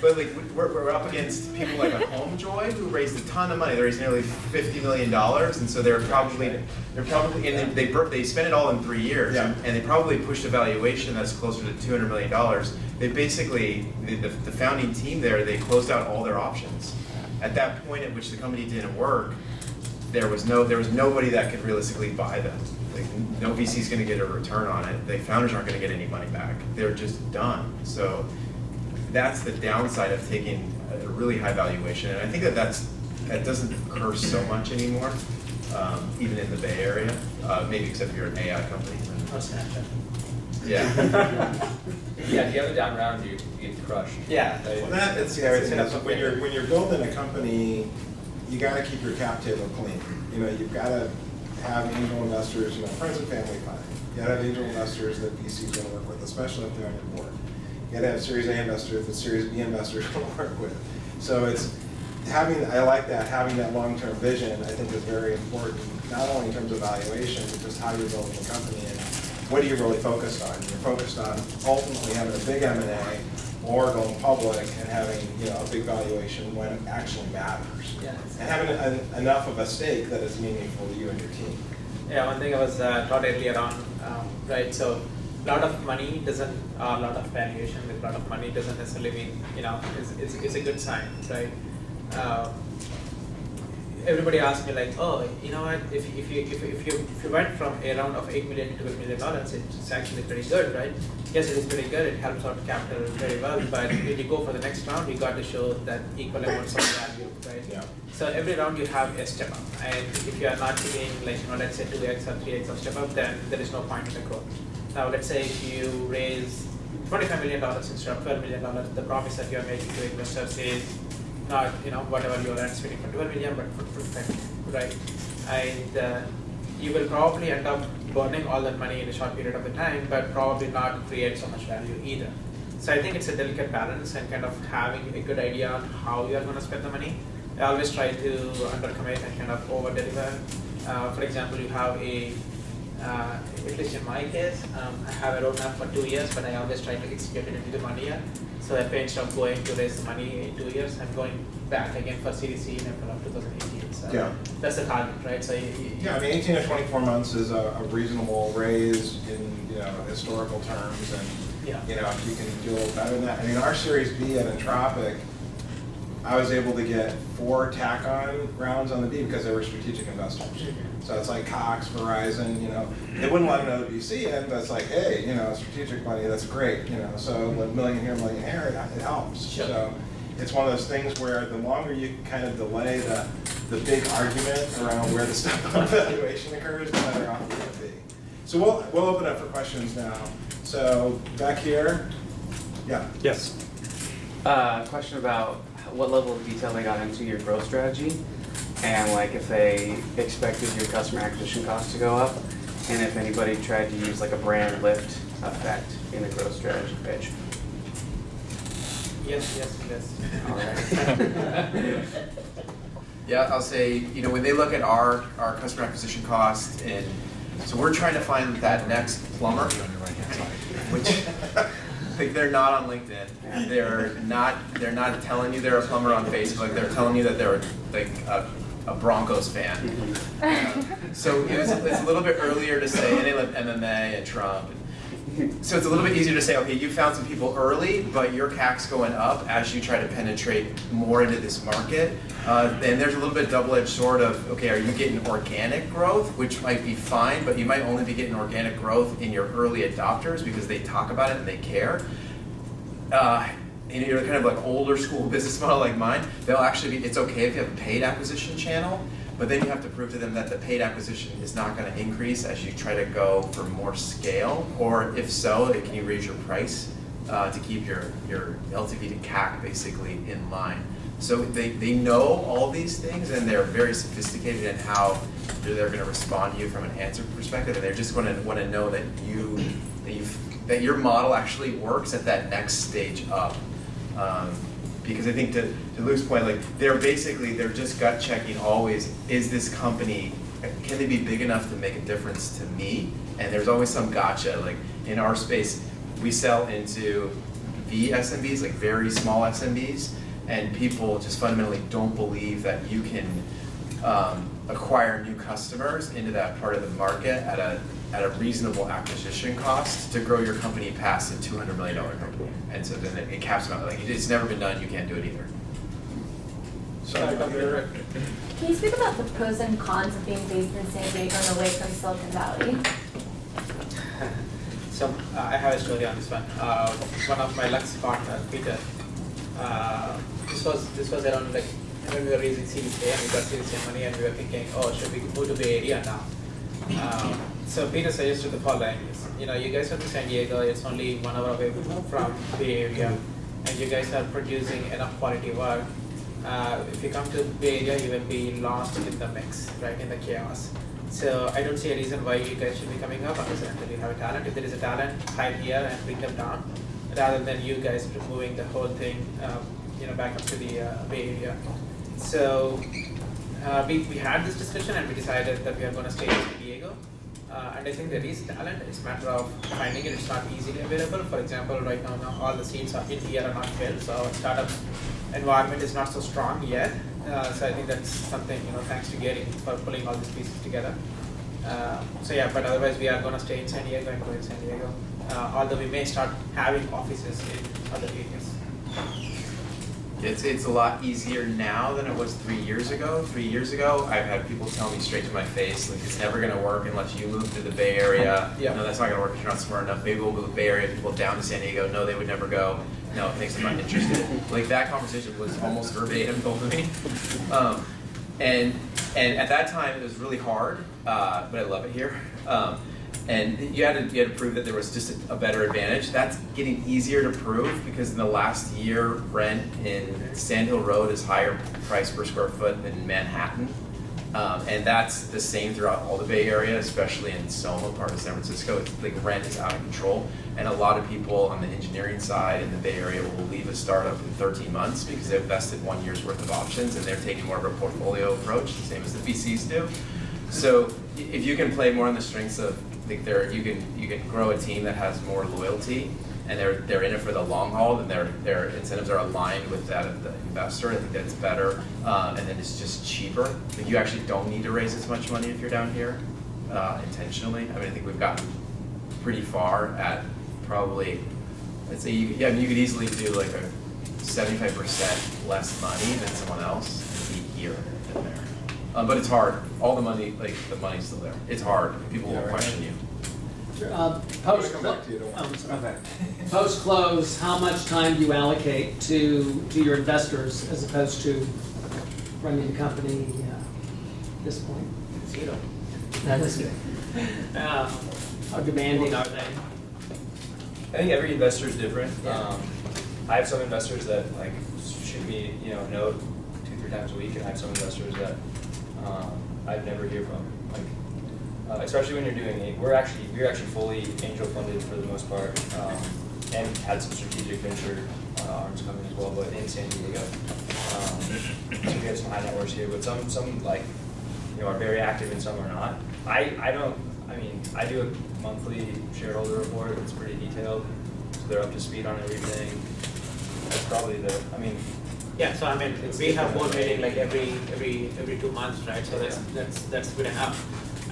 but like we're up against people like a HomeJoy who raised a ton of money. They raised nearly $50 million, and so they're probably and they spent it all in 3 years, Yeah. and they probably pushed a valuation that's closer to $200 million. They basically the founding team there, they closed out all their options. At that point at which the company didn't work, there was nobody that could realistically buy them. Like, no VC is going to get a return on it. The founders aren't going to get any money back. They're just done. So that's the downside of taking a really high valuation, and I think that doesn't occur so much anymore, even in the Bay Area. Maybe except if you're an AI company. Or Snapchat. Yeah. Yeah, if you have a down round, you get crushed. Yeah. Well, that's the other thing. Is when you're building a company, you got to keep your cap table clean. You know, you've got to have angel investors. You know, friends and family fine. You got to have angel investors that VCs want to work with, especially if they're on your board. You got to have Series A investors that Series B investors want to work with. So it's I like that, having that long-term vision, I think is very important, not only in terms of valuation, but just how you're building a company and what are you really focused on. You're focused on ultimately having a big M&A or going public and having, you know, a big valuation when it actually matters. Yeah. And having enough of a stake that is meaningful to you and your team. Yeah, one thing I was taught earlier on, right? So, a lot of money doesn't, a lot of valuation with a lot of money doesn't necessarily mean, you know, it's a good sign, right? Everybody asks me like, oh, you know what? If you went from a round of $8 million to $12 million, it's actually pretty good, right? Yes, it is pretty good. It helps out capital very well. But when you go for the next round, you got to show that equal amounts of value, right? Yeah. So every round you have a step up, and if you are not getting like, you know, let's say 2x or 3x of step up, then there is no point in the growth. Now let's say if you raise $25 million instead of $12 million, the promise that you are making to investors is not, you know, whatever you are anticipating for 12 million, but for 25, right? And you will probably end up burning all that money in a short period of the time, but probably not create so much value either. So I think it's a delicate balance and kind of having a good idea on how you are going to spend the money. I always try to undercommit and kind of over-deliver. For example, you have at least in my case, I have a roadmap for 2 years, but I always try to execute it into the 1 year. So if instead of going to raise the money in 2 years, I'm going back again for Series C in April of 2018. So Yeah. that's the target, right? So Yeah, I mean, 18 to 24 months is a reasonable raise in, you know, historical terms, and yeah. you know, if you can do a little better than that. I mean, our Series B at Entropic, I was able to get 4 tack-on rounds on the B because they were strategic investors. So it's like Cox, Verizon, you know, they wouldn't let another VC in, but it's like, hey, you know, strategic money, that's great, you know, so $1 million here, $1 million here, it helps. Sure. So it's one of those things where the longer you kind of delay the big argument around where the step-up valuation occurs, the better off you're going to be. So we'll open up for questions now. So back here, yeah. Yes. Question about what level of detail they got into your growth strategy, and like if they expected your customer acquisition costs to go up, and if anybody tried to use like a brand lift effect in the growth strategy pitch. Yes. All right. Yeah, I'll say, you know, when they look at our customer acquisition cost, and so we're trying to find that next plumber, which like they're not on LinkedIn. They're not telling you they're a plumber on Facebook. They're telling you that they're like a Broncos fan. So it's a little bit earlier to say, and they love MMA and Trump. So it's a little bit easier to say, okay, you found some people early, but your CAC's going up as you try to penetrate more into this market. And there's a little bit double-edged sword of, okay, are you getting organic growth, which might be fine, but you might only be getting organic growth in your early adopters because they talk about it and they care. And you're kind of like older school business model like mine, they'll actually be, it's okay if you have a paid acquisition channel, but then you have to prove to them that the paid acquisition is not going to increase as you try to go for more scale, or if so, can you raise your price to keep your LTV to CAC basically in line. So they know all these things, and they're very sophisticated in how they're going to respond to you from an answer perspective, and they're just going to want to know that you've that your model actually works at that next stage up. Because I think to Luke's point, like they're just gut checking always, is this company, can they be big enough to make a difference to me? And there's always some gotcha. Like in our space, we sell into SMBs, like very small SMBs, and people just fundamentally don't believe that you can acquire new customers into that part of the market at a reasonable acquisition cost to grow your company past a $200 million company. And so then it caps them out. Like it's never been done, you can't do it either. Can you speak about the pros and cons of being based in San Diego and away from Silicon Valley? So I have a story on this one. One of my Lux partners, Peter, this was around like when we were raising Series A and we got Series A money and we were thinking, oh, should we move to Bay Area now? So Peter suggested the following: you guys are to San Diego. It's only 1 hour away from Bay Area, and you guys are producing enough quality work. If you come to Bay Area, you will be lost in the mix, right, in the chaos. So I don't see a reason why you guys should be coming up unless you have a talent. If there is a talent, hide here and bring them down, rather than you guys moving the whole thing, back up to the Bay Area. So we had this discussion and we decided that we are going to stay in San Diego. And I think there is talent. It's a matter of finding it. It's not easily available. For example, right now all the seats in here are not filled, so our startup environment is not so strong yet. So I think that's something, thanks to Gary for pulling all these pieces together. But otherwise we are going to stay in San Diego and go in San Diego. Although we may start having offices in other areas. It's a lot easier now than it was 3 years ago. 3 years ago, I've had people tell me straight to my face, like, it's never gonna work unless you move to the Bay Area. Yeah. No, that's not gonna work if you're not smart enough. Maybe we'll move the Bay Area people down to San Diego. No, they would never go. No, thanks, I'm not interested. Like that conversation was almost verbatim told to me. And at that time, it was really hard, but I love it here. And you had to prove that there was just a better advantage. That's getting easier to prove because in the last year, rent in Sand Hill Road is higher price per square foot than Manhattan. And that's the same throughout all the Bay Area, especially in Soma, part of San Francisco. It's like rent is out of control. And a lot of people on the engineering side in the Bay Area will leave a startup in 13 months because they've vested 1 year's worth of options and they're taking more of a portfolio approach, the same as the VCs do. So if you can play more on the strengths of, you can grow a team that has more loyalty and they're in it for the long haul, and their incentives are aligned with that of the investor. I think that's better, and then it's just cheaper. Like you actually don't need to raise as much money if you're down here intentionally. I mean, I think we've gotten pretty far at probably, I'd say you could easily do like a 75% less money than someone else and be here than there. But it's hard. All the money, like the money's still there. It's hard. People will question you. Post-close, how much time do you allocate to your investors as opposed to running the company at this point? 0. That's good. How demanding are they? I think every investor is different. I have some investors that like shoot me, a note 2-3 times a week, and I have some investors that I'd never hear from. Like, especially when you're doing we're actually fully angel funded for the most part, and had some strategic venture arms coming as well, but in San Diego. So we have some high net worths here, but some like are very active and some are not. I do a monthly shareholder report. It's pretty detailed, so they're up to speed on everything. That's probably Yeah, so we have board meeting like every 2 months, right? So that's good enough.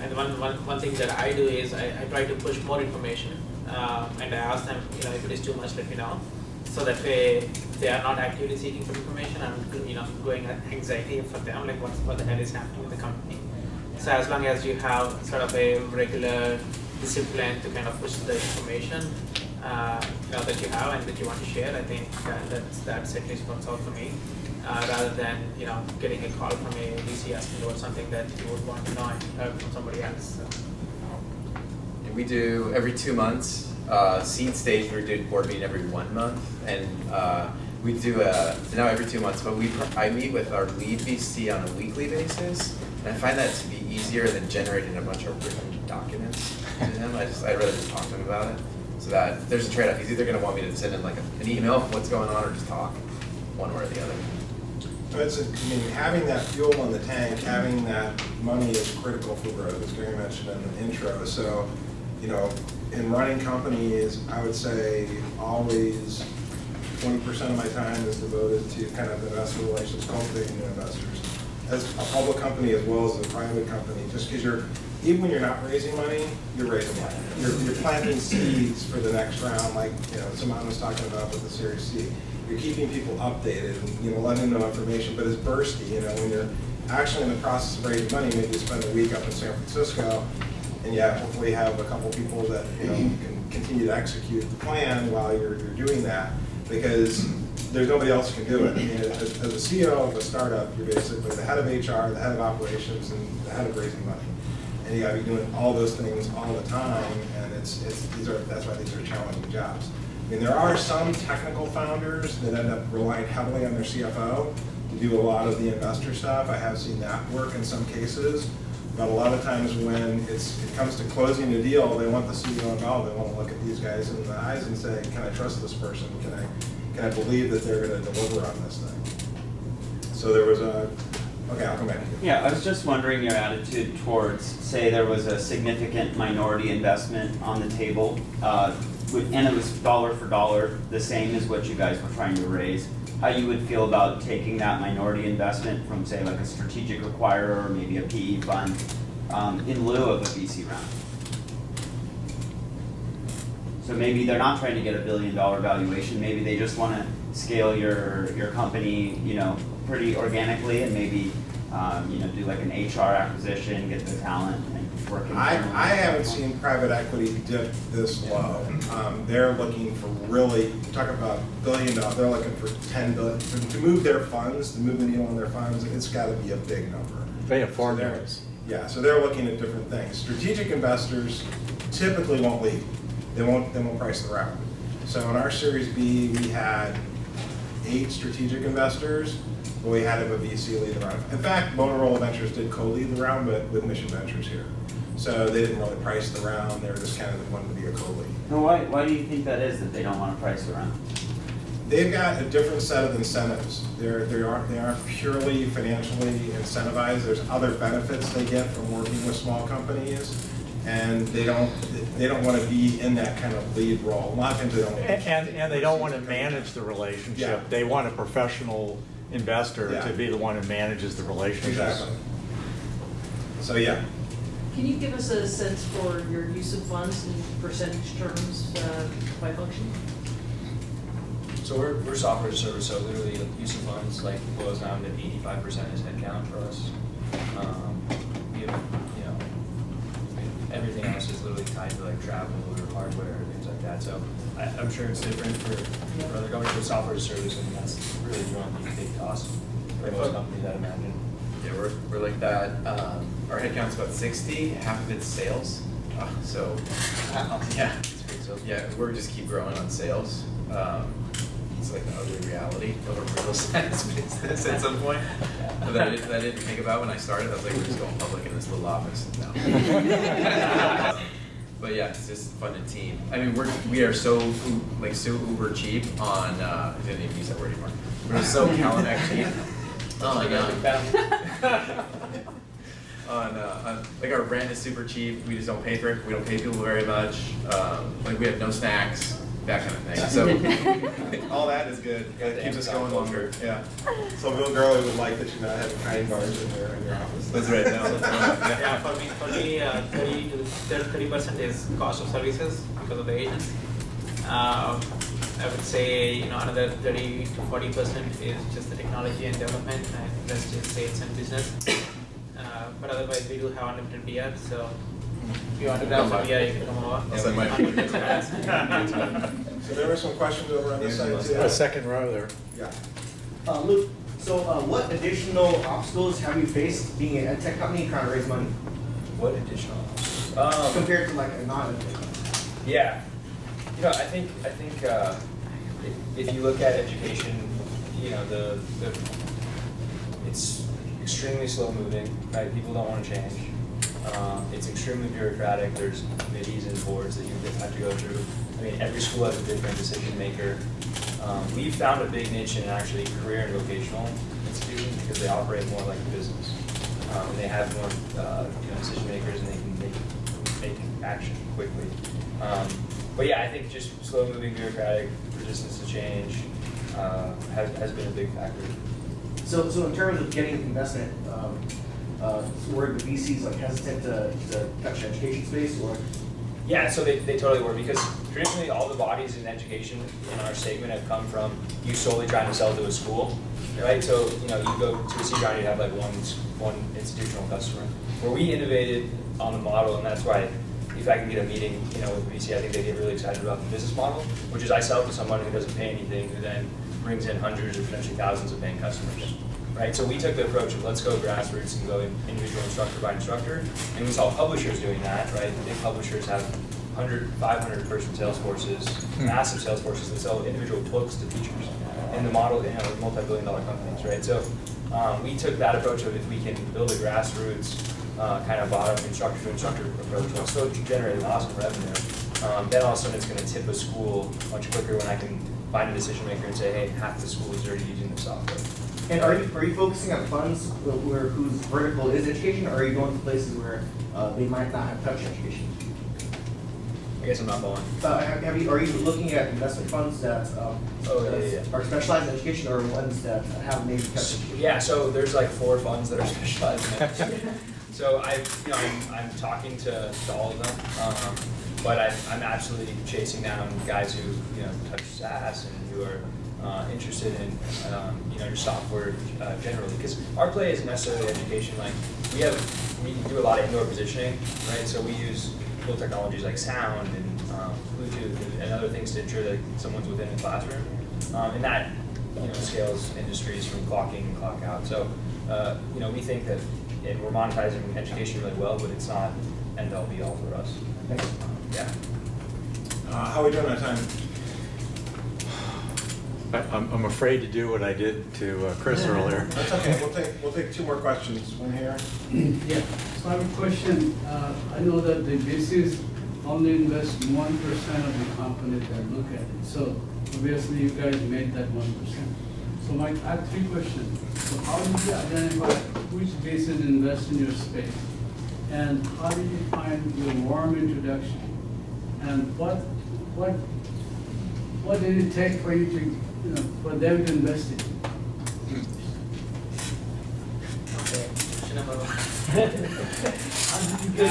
And one thing that I do is I try to push more information, and I ask them, if it is too much, let me know. So that way they are not actively seeking for information. I'm going at anxiety for them, like what the hell is happening with the company. So as long as you have sort of a regular discipline to kind of push the information that you have and that you want to share, I think that's at least works out for me, rather than getting a call from a VC asking about something that you would want to know and heard from somebody else. So. And we do every 2 months. Seed stage, we do board meeting every 1 month, and we do now every 2 months. But I meet with our lead VC on a weekly basis, and I find that to be easier than generating a bunch of written documents to him. I'd rather just talk to him about it. So that there's a trade-off. He's either going to want me to send in like an email of what's going on or just talk one way or the other. Having that fuel in the tank, having that money is critical for growth, as Gary mentioned in the intro. So, in running companies, I would say always 20% of my time is devoted to kind of investor relations, cultivating new investors. As a public company as well as a private company, just because even when you're not raising money, you're raising money. You're planting seeds for the next round, like Suman was talking about with the Series C. You're keeping people updated and letting them know information, but it's bursty. When you're actually in the process of raising money, maybe you spend a week up in San Francisco, and hopefully have a couple people that can continue to execute the plan while you're doing that, because there's nobody else who can do it. As a CEO of a startup, you're basically the head of HR, the head of operations, and the head of raising money. And you got to be doing all those things all the time, and that's why these are challenging jobs. There are some technical founders that end up relying heavily on their CFO to do a lot of the investor stuff. I have seen that work in some cases, but a lot of times when it comes to closing a deal, they want the CEO involved. They want to look at these guys in the eyes and say, can I trust this person? Can I believe that they're going to deliver on this thing? So there was okay, I'll come back to you. Yeah, I was just wondering your attitude towards, say there was a significant minority investment on the table, and it was dollar for dollar, the same as what you guys were trying to raise. How you would feel about taking that minority investment from, say, like a strategic acquirer or maybe a PE fund in lieu of a VC round? So maybe they're not trying to get $1 billion valuation. Maybe they just want to scale your company, pretty organically, and maybe do like an HR acquisition, get the talent, and work internally. I haven't seen private equity dip this low. They're looking for really, talk about $1 billion, they're looking for $10 billion. To move their funds, to move the needle on their funds, it's got to be a big number. They have formulas. So they're looking at different things. Strategic investors typically won't lead. They won't price the round. So in our Series B, we had 8 strategic investors, but we had a VC lead the round. In fact, Motorola Ventures did co-lead the round, but with Mission Ventures here. So they didn't really price the round. They were just kind of wanted to be a co-lead. Now, why do you think that is, that they don't want to price the round? They've got a different set of incentives. They aren't purely financially incentivized. There's other benefits they get from working with small companies, and they don't want to be in that kind of lead role. A lot of times they don't. And they don't want to manage the relationship. Yeah. They want a professional investor to be the one who manages the relationship. Exactly. So yeah. Can you give us a sense for your use of funds in percentage terms by function? So we're software as a service, so literally use of funds boils down to 85% is headcount for us. We have, everything else is literally tied to travel or hardware or things like that. So I'm sure it's different for other companies, but software as a service, and that's really the only big cost for most companies, I imagine. Yeah, we're like that. Our headcount's about 60. Half of it's sales. So yeah, we're just keep growing on sales. It's like the ugly reality of a real SaaS business at some point that I didn't think about when I started. I was like, we're just going public in this little office now. But yeah, it's just a fun team. I mean, we are so uber cheap on. I didn't even use that word anymore. We're so Calumet cheap on our rent is super cheap. We just don't pay for it. We don't pay people very much. We have no snacks. That kind of thing. So all that is good. It keeps us going longer. Yeah. So Bill Gurley would like that you not have kind bars in your office. That's right. Yeah, for me, 30% is cost of services because of the agents. I would say another 30 to 40% is just the technology and development, and the rest is sales and business. But otherwise, we do have unlimited beer, so. If you want to grab some beer, you can come over. Yes, I might. So there were some questions over on this side too. The second row there. Yeah. Luke, so what additional obstacles have you faced being an ed tech company trying to raise money? What additional? Compared to a non-ed tech company? Yeah, I think if you look at education, it's extremely slow moving. Right, people don't want to change. It's extremely bureaucratic. There's committees and boards that you have to go through. I mean, every school has a different decision maker. We've found a big niche in actually career and vocational institutions because they operate more like a business. And they have more decision makers, and they can make action quickly. But yeah, I think just slow moving bureaucratic resistance to change has been a big factor. So in terms of getting investment, were the VCs like hesitant to touch the education space, or? Yeah, so they totally were, because traditionally all the bodies in education in our segment have come from you solely trying to sell to a school, right? So you go to a seed round, you have like one institutional customer. Where we innovated on the model, and that's why if I can get a meeting, with VC, I think they get really excited about the business model, which is I sell to someone who doesn't pay anything, who then brings in hundreds or potentially thousands of paying customers. Right, so we took the approach of let's go grassroots and go individual instructor by instructor, and we saw publishers doing that, right? The big publishers have 100, 500 person sales forces, massive sales forces that sell individual books to teachers. And the model, with multi-billion-dollar companies, right? So we took that approach of if we can build a grassroots kind of bottom instructor to instructor approach, while still generating awesome revenue, then all of a sudden it's going to tip a school much quicker when I can find a decision maker and say, hey, half the school is already using the software. And are you focusing on funds whose vertical is education, or are you going to places where they might not have touched education? I guess I'm not following. Are you looking at investment funds that are specialized in education, or ones that have maybe touched education? Yeah, so there's like 4 funds that are specialized in education. So I'm talking to all of them, but I'm absolutely chasing down guys who touch SaaS and who are interested in your software generally, because our play isn't necessarily education. Like we do a lot of indoor positioning, right? So we use cool technologies like sound and Bluetooth and other things to ensure that someone's within the classroom, and that scales industries from clock in and clock out. So we think that we're monetizing education really well, but it's not end all be all for us. Yeah. How are we doing on time? I'm afraid to do what I did to Chris earlier. That's okay. We'll take 2 more questions. One here. Yeah. So I have a question. I know that the basis only invest 1% of the company that look at it. So obviously you guys made that 1%. So I have 3 questions. So how did you identify which bases invest in your space? And how did you find your warm introduction? And what did it take for you to for them to invest in? Okay, question number 1. How did you get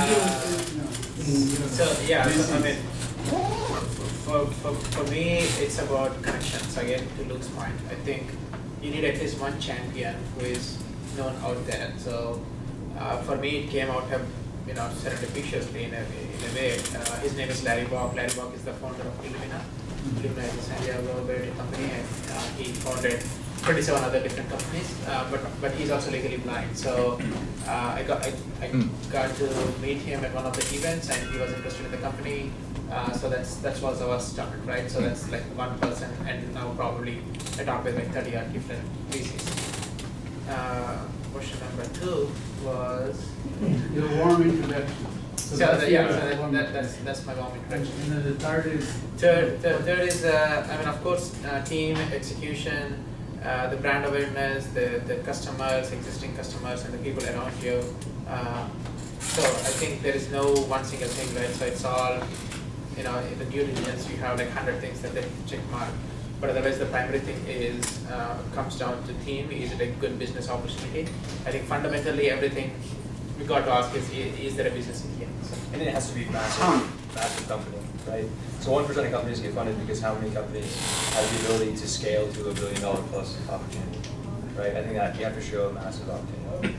So yeah, so, I mean, for me, it's about connections. Again, to Luke's point, I think you need at least one champion who is known out there. So for me, it came out of serendipitously in a way. His name is Larry Bock. Larry Bock is the founder of Illumina. Illumina is a San Diego-based company, and he founded 27 other different companies. But he's also legally blind. So I got to meet him at one of the events, and he was interested in the company. So that was our start, right? So that's like one person, and now probably I talk with like 30 odd different VCs. Question number 2 was your warm introduction. So that's my warm introduction. And then the third is? Third is, of course, team, execution, the brand awareness, the customers, existing customers, and the people around you. So I think there is no one single thing, right? So it's all, in the due diligence, you have like 100 things that they check mark. But otherwise, the primary thing is comes down to team. Is it a good business opportunity? I think fundamentally everything we got to ask is there a business in here? So, and it has to be massive company, right? So 1% of companies get funded because how many companies have the ability to scale to $1 billion plus opportunity, right? I think that you have to show a massive opportunity.